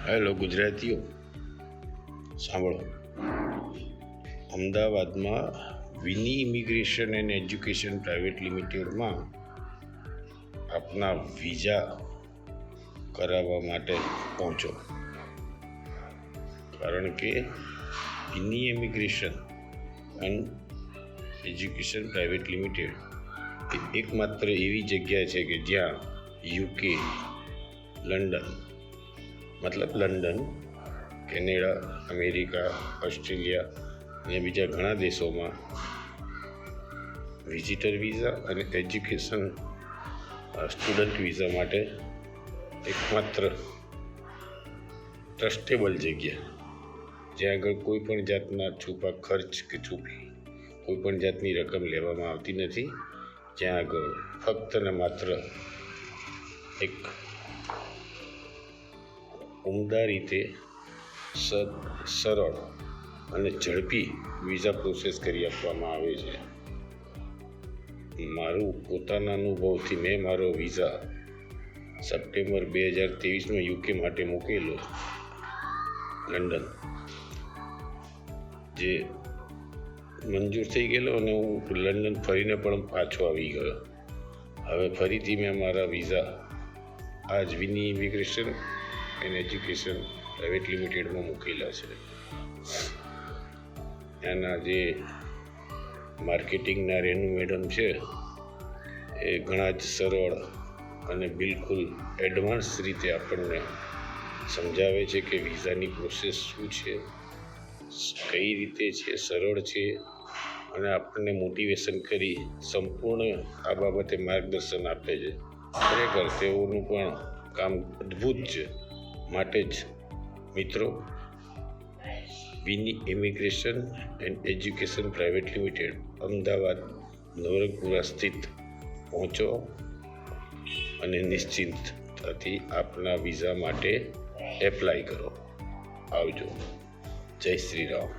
Hello ગુજરાતીઓ, સાંભળો. અમદાવાદમાં Vini immigration and education private લિમિટેડમાં આપના વિઝા કરાવવા માટે પહોંચો, કારણ કે Vini immigration and education private limited એ એકમાત્ર એવી જગ્યા છે કે જ્યાં UK, London, Canada, America, Australia અને બીજા ઘણા દેશોમાં વિઝિટર વિઝા અને એજ્યુકેશન સ્ટુડન્ટ વિઝા માટે એકમાત્ર ટ્રસ્ટેબલ જગ્યા, જ્યાં આગળ કોઈ પણ જાતના છુપા ખર્ચ કે કોઈ પણ જાતની રકમ લેવામાં આવતી નથી, જ્યાં આગળ ફક્ત ને માત્ર એક ઉમદા રીતે સરળ અને ઝડપી વિઝા પ્રોસેસ કરી આપવામાં આવે છે. મારું પોતાના અનુભવથી મેં મારો વિઝા સપ્ટેમ્બર 2023માં યુકે માટે મૂકેલો લંડન, જે મંજૂર થઈ ગયેલો અને હું લંડન ફરીને પણ પાછો આવી ગયો. હવે ફરીથી મેં મારા વિઝા આજ વિની ઇમિગ્રેશન એન્ડ એજ્યુકેશન પ્રાઇવેટ લિમિટેડમાં મૂકેલા છે. ત્યાંના જે માર્કેટિંગના રેનુ મેડમ છે એ ઘણા જ સરળ અને બિલકુલ એડવાન્સ રીતે આપણને સમજાવે છે કે વિઝાની પ્રોસેસ શું છે, કઈ રીતે છે, સરળ છે, અને આપણને મોટિવેશન કરી સંપૂર્ણ આ બાબતે માર્ગદર્શન આપે છે. ખરેખર તેઓનું પણ કામ અદ્ભુત છે. માટે જ મિત્રો, Vini immigration and education private limited Ahmedabad Navrangpura સ્થિત પહોંચો અને નિશ્ચિંતતાથી આપના વિઝા માટે એપ્લાય કરો. આવજો. જય શ્રી રામ.